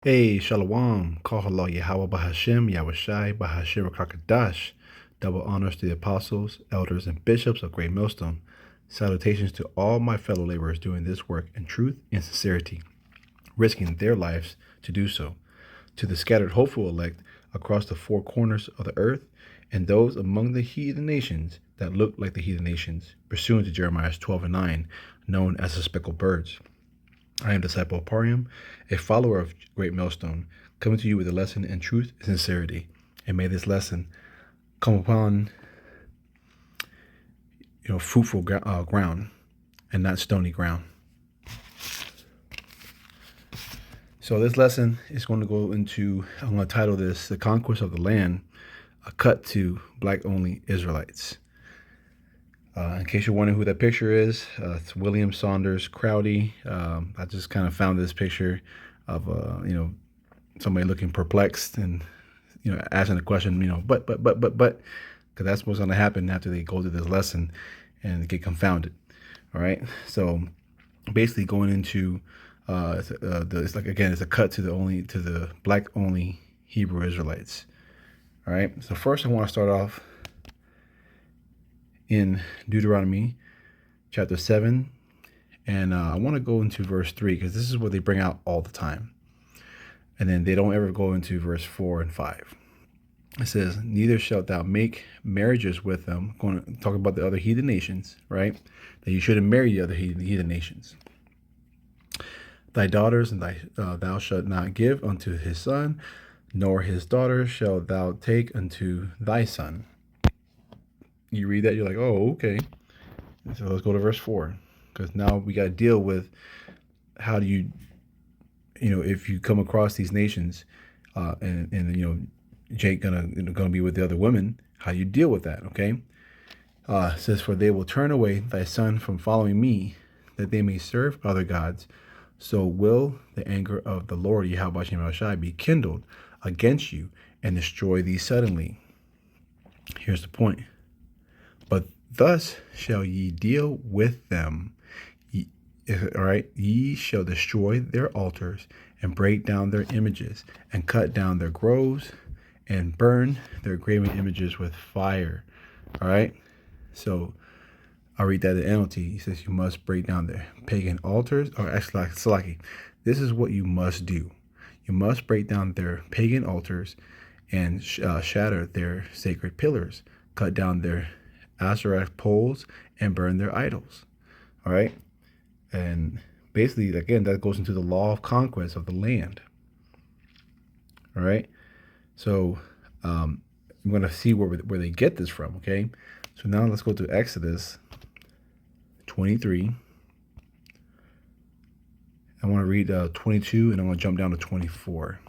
Hey, Shalom, Kahala Yahweh Bahashem, Yahushai Bahashir Kakadash. Double honors to the apostles, elders, and bishops of Great Millstone. Salutations to all my fellow laborers doing this work in truth and sincerity, risking their lives to do so. To the scattered hopeful elect across the four corners of the earth, and those among the heathen nations that look like the heathen nations, pursuant to Jeremiah 12 and 9, known as the speckled birds. I am disciple of Parium, a follower of Great Millstone, coming to you with a lesson in truth and sincerity. And may this lesson come upon fruitful ground and not stony ground. So this lesson is going to go into, I'm going to title this "The Conquest of the Land: A Cut to Black-Only Israelites." In case you're wondering who that picture is, it's William Saunders Crowdy. I just kind of found this picture of somebody looking perplexed and asking the question, but, because that's what's going to happen after they go through this lesson and get confounded. All right, so basically going into it's like, again, it's a cut to the black only Hebrew Israelites. All right, so first I want to start off in Deuteronomy chapter 7, and I want to go into verse 3 because this is what they bring out all the time, and then they don't ever go into verse 4 and 5. It says, "Neither shalt thou make marriages with them." Going to talk about the other heathen nations, right? That you shouldn't marry the other heathen nations. "Thy daughters and thou shalt not give unto his son, nor his daughter shalt thou take unto thy son." You read that, you're like, oh, okay. So let's go to verse 4, because now we got to deal with how do you, if you come across these nations, and Jake gonna be with the other women, how do you deal with that? Okay. It says, "For they will turn away thy son from following me, that they may serve other gods. So will the anger of the Lord Yahweh Shai be kindled against you and destroy thee suddenly." Here's the point. "But thus shall ye deal with them. All right, ye shall destroy their altars and break down their images and cut down their groves and burn their graven images with fire." All right, so I'll read that in NLT. He says, "You must break down their pagan altars," or actually, Salaki, this is what you must do. You must break down their pagan altars and shatter their sacred pillars, cut down their Asherah poles, and burn their idols. All right. And basically, again, that goes into the law of conquest of the land. All right. So I'm going to see where they get this from. Okay. So now let's go to Exodus 23. I want to read 22, and I'm going to jump down to 24.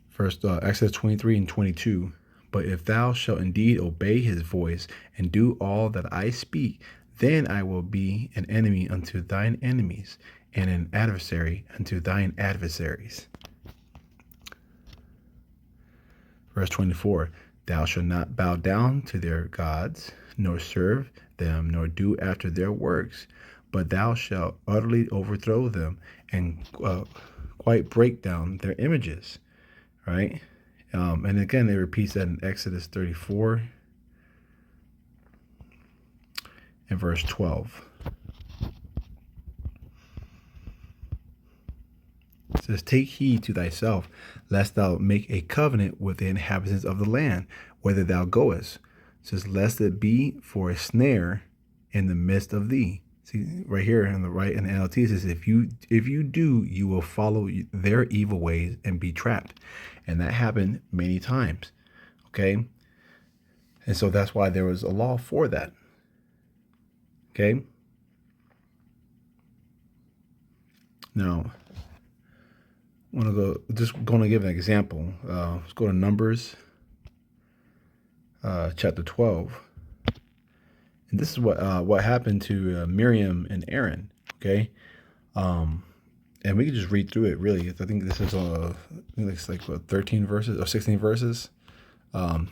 First, Exodus 23 and 22. "But if thou shalt indeed obey his voice and do all that I speak, then I will be an enemy unto thine enemies, and an adversary unto thine adversaries." Verse 24. "Thou shalt not bow down to their gods, nor serve them, nor do after their works, but thou shalt utterly overthrow them and quite break down their images." Right? And again, it repeats that in Exodus 34 and verse 12. It says, "Take heed to thyself, lest thou make a covenant with the inhabitants of the land, whither thou goest." It says, "Lest it be for a snare in the midst of thee." See, right here on the right in the NLT, it says, if you do, you will follow their evil ways and be trapped. And that happened many times. Okay. And so that's why there was a law for that. Okay. Now, just going to give an example. Let's go to Numbers chapter 12. And this is what happened to Miriam and Aaron. Okay. And we can just read through it, really. I think this is I think it's like 13 verses or 16 verses. Let's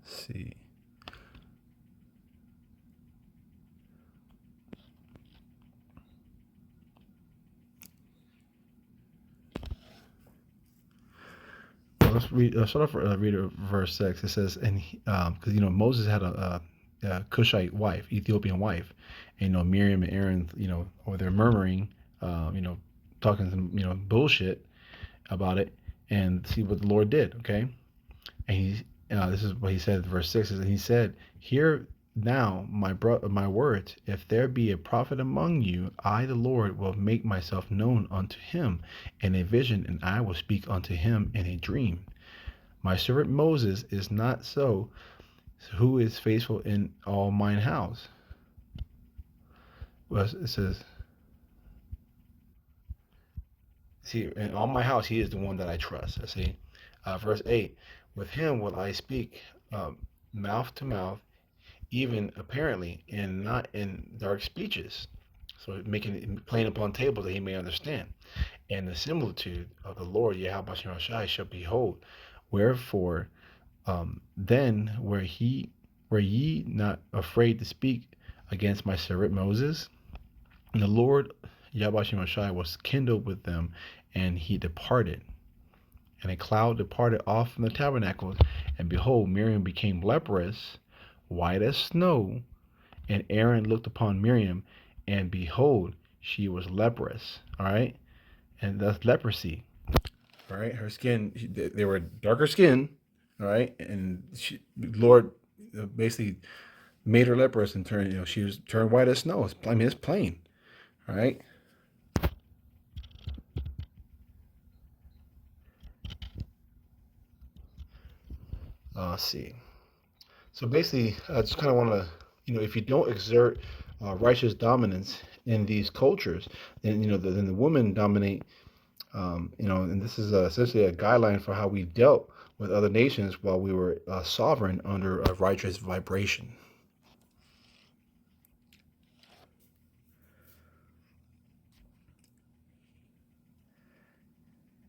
see. let's read. Start off. Read verse 6. It says, and because Moses had a Cushite wife, Ethiopian wife, and Miriam and Aaron, or they're murmuring, talking some bullshit about it, and see what the Lord did. Okay, and this is what he said. Verse 6 is, and he said, "Hear now my words. If there be a prophet among you, I the Lord will make myself known unto him in a vision, and I will speak unto him in a dream. My servant Moses is not so, who is faithful in all mine house." Well, it says, "See, in all my house, he is the one that I trust." I see. Verse 8, "With him will I speak mouth to mouth, even apparently, and not in dark speeches." So making it plain upon tables that he may understand. "And the similitude of the Lord Yahweh Shai shall behold. Wherefore, then were ye not afraid to speak against my servant Moses? And the Lord Yahweh Shai was kindled with them, and he departed. And a cloud departed off from the tabernacle, and behold, Miriam became leprous, white as snow. And Aaron looked upon Miriam, and behold, she was leprous." All right, and that's leprosy. All right, her skin, they were darker skin. All right, and Lord basically made her leprous and turned, she was turned white as snow. I mean, it's plain. All right. Let's see. So basically, I just kind of want to, if you don't exert righteous dominance in these cultures, then then the women dominate. And this is essentially a guideline for how we dealt with other nations while we were sovereign under a righteous vibration.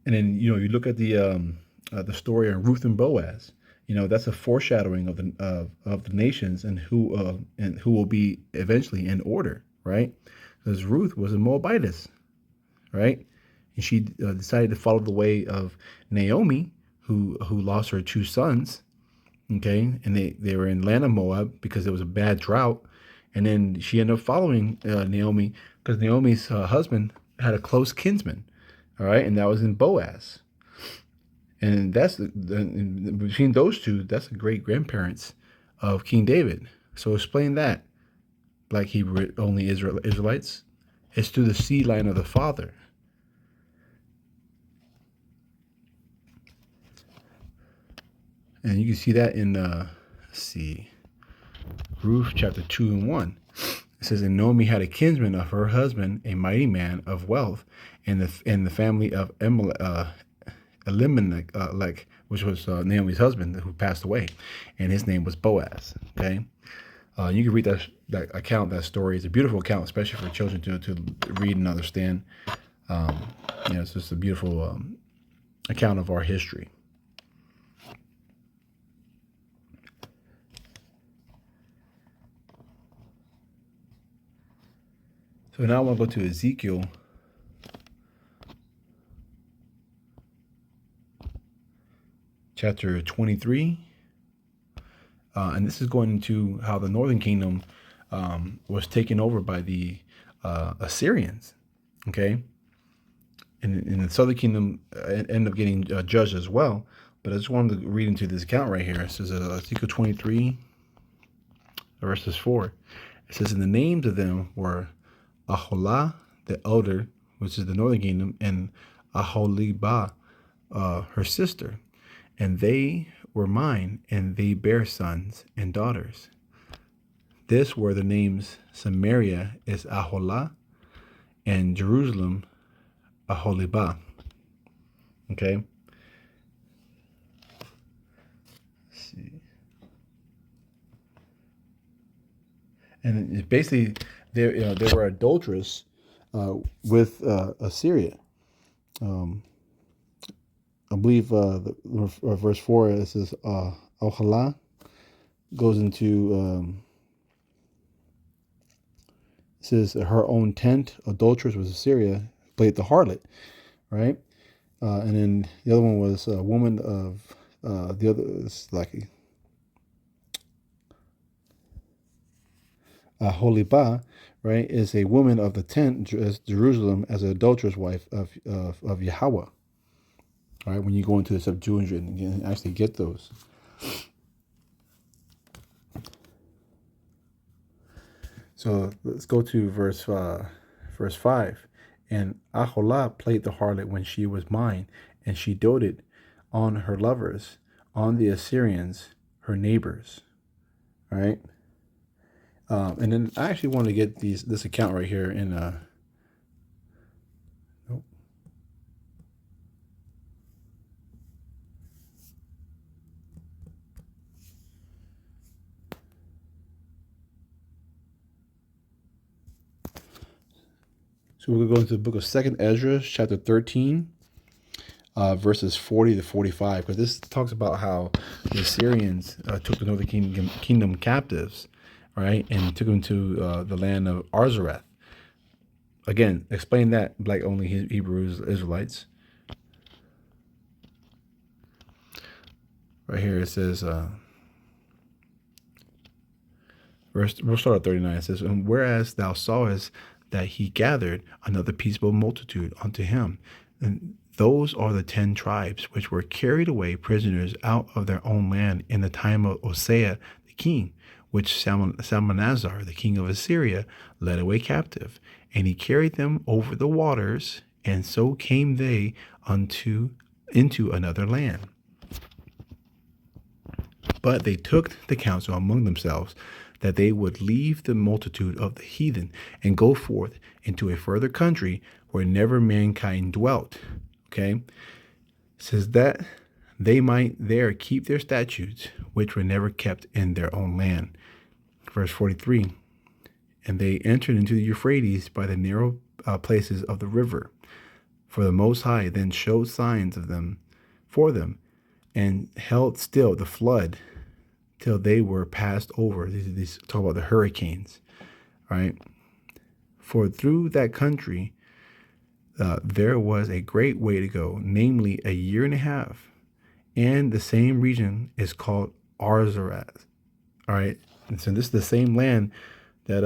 And then you look at the story of Ruth and Boaz. That's a foreshadowing of the nations and who will be eventually in order, right? Because Ruth was a Moabitess, right? And she decided to follow the way of Naomi, who lost her two sons. Okay, and they were in land of Moab because there was a bad drought, and then she ended up following Naomi because Naomi's husband had a close kinsman. All right, and that was in Boaz, and between those two, that's the great grandparents of King David. So explain that, Black Hebrew only Israelites. It's through the seed line of the father. And you can see that in let's see, Ruth chapter 2 and 1. It says, "And Naomi had a kinsman of her husband, a mighty man of wealth, in the family of Elimelech, which was Naomi's husband who passed away, and his name was Boaz." Okay, you can read that account, that story. It's a beautiful account, especially for children to read and understand. Um, it's just a beautiful account of our history. So now I want to go to Ezekiel chapter 23. And this is going into how the northern kingdom was taken over by the Assyrians. Okay. And the southern kingdom ended up getting judged as well. But I just wanted to read into this account right here. It says Ezekiel 23, verses 4. It says, "And the names of them were Aholah, the elder, which is the northern kingdom, and Aholibah, her sister. And they were mine, and they bare sons and daughters. This were the names: Samaria is Aholah, and Jerusalem Aholibah." Okay. Let's see. And basically, they were adulterous with Assyria. Um, I believe verse 4, it says, Ohalah goes into, it says, "Her own tent, adulteress, was Assyria, played the harlot," right? And then the other one was a woman of the other is like Holibah, right, is a woman of the tent as Jerusalem as an adulterous wife of Yahweh. All right, when you go into the Septuagint, you can actually get those. So let's go to verse 5. And Aholah played the harlot when she was mine, and she doted on her lovers, on the Assyrians, her neighbors. All right. And then I actually want to get this account right here in nope. So we're going to go into the book of Second Ezra, chapter 13, verses 40 to 45, because this talks about how the Assyrians took the northern kingdom captives, right, and took them to the land of Arzareth. Again, explain that, black only Hebrew Israelites. Right here it says, we'll start at 39. It says, and whereas thou sawest that he gathered another peaceable multitude unto him, and those are the 10 tribes which were carried away prisoners out of their own land in the time of Osea the king, which Salmanazar the king of Assyria led away captive, and he carried them over the waters, and so came they into another land. But they took the counsel among themselves that they would leave the multitude of the heathen and go forth into a further country where never mankind dwelt. Okay? It says that they might there keep their statutes, which were never kept in their own land. Verse 43. And they entered into the Euphrates by the narrow places of the river. For the Most High then showed signs of them for them, and held still the flood till they were passed over. These talk about the hurricanes, right? For through that country there was a great way to go, namely a year and a half, and the same region is called Arzaraz. All right, and so this is the same land that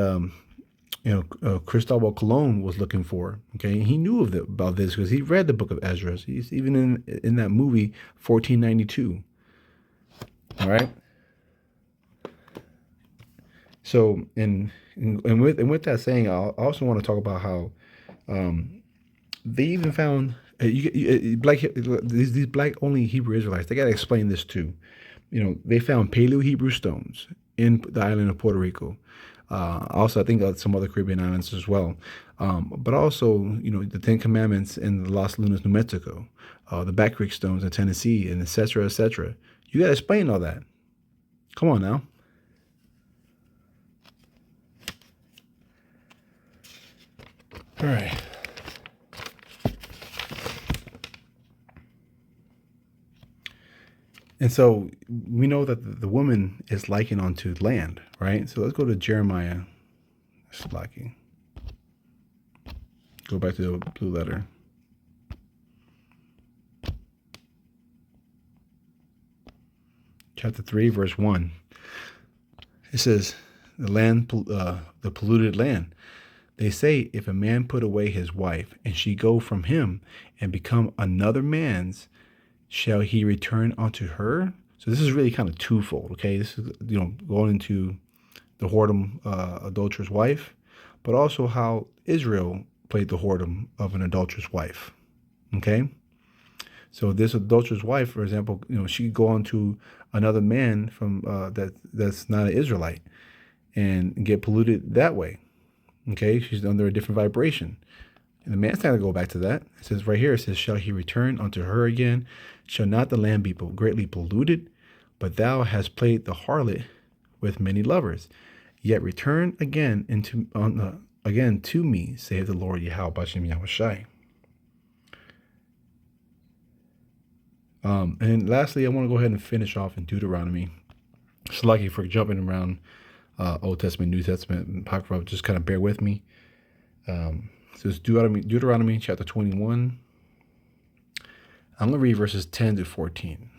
Cristobal Colon was looking for. Okay, and he knew about this because he read the book of Ezra. He's even in that movie 1492. All right. So, and with that saying, I also want to talk about how they even found these black only Hebrew Israelites. They got to explain this too. They found Paleo Hebrew stones in the island of Puerto Rico. Also, I think some other Caribbean islands as well. But also, the Ten Commandments in the Los Lunas, New Mexico, the Back Creek stones in Tennessee, and et cetera, et cetera. You got to explain all that. Come on now. All right. And so we know that the woman is likened unto land, right? So let's go to Jeremiah. Slacking. Go back to the blue letter. Chapter 3, verse 1. It says, the polluted land. They say, if a man put away his wife, and she go from him, and become another man's, shall he return unto her? So this is really kind of twofold, okay? This is, going into the whoredom, adulterous wife, but also how Israel played the whoredom of an adulterous wife, okay? So this adulterous wife, for example, she could go on to another man from that's not an Israelite and get polluted that way, okay? She's under a different vibration. And the man's not going to go back to that. It says right here, it says, shall he return unto her again? Shall not the land be greatly polluted? But thou hast played the harlot with many lovers. Yet return again again to me, saith the Lord Yahweh Bashem Yahushai. And lastly, I want to go ahead and finish off in Deuteronomy. It's lucky for jumping around Old Testament, New Testament, and Apocrypha. Just kind of bear with me. So it's Deuteronomy chapter 21. I'm going to read verses 10 to 14.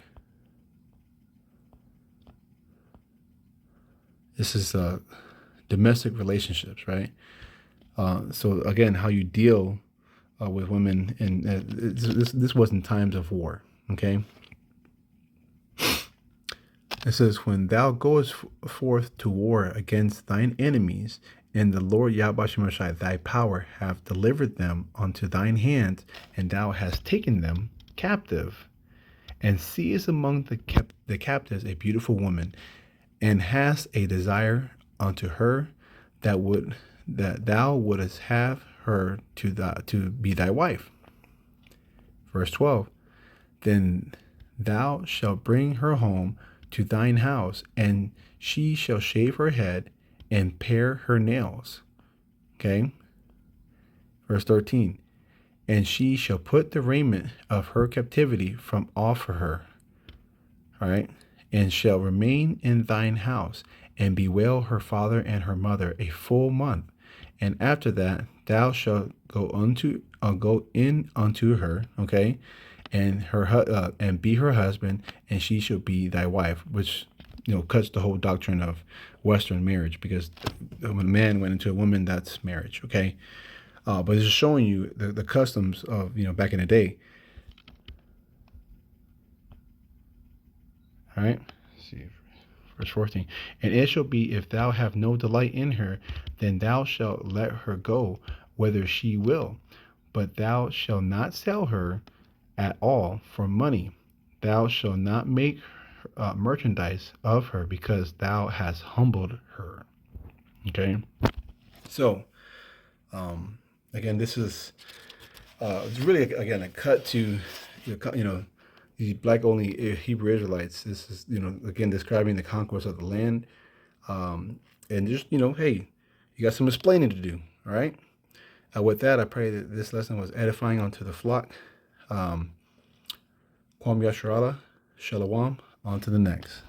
This is domestic relationships, right? So again, how you deal with women, and this wasn't times of war. Okay, it says, "When thou goest forth to war against thine enemies, and the Lord Yahweh Shemashai, thy power, have delivered them unto thine hand, and thou hast taken them captive, and seest among the captives a beautiful woman, and hast a desire unto her, that thou wouldest have her to be thy wife." Verse 12. Then thou shalt bring her home to thine house, and she shall shave her head and pare her nails. Okay. Verse 13. And she shall put the raiment of her captivity from off her. All right. And shall remain in thine house, and bewail her father and her mother a full month. And after that thou shalt go in unto her, okay, and and be her husband, and she shall be thy wife. Which cuts the whole doctrine of Western marriage, because when a man went into a woman, that's marriage, okay. But it's just showing you the customs of back in the day. All right. Let's see. Verse 14. And it shall be, if thou have no delight in her, then thou shalt let her go whether she will. But thou shalt not sell her at all for money. Thou shalt not make merchandise of her, because thou hast humbled her. Okay. So, again, this is it's really, again, a cut to the black only Hebrew Israelites. This is again describing the conquest of the land, and just hey, you got some explaining to do. All right. With that, I pray that this lesson was edifying unto the flock. Kwam Yasharala, Shalom. On to the next.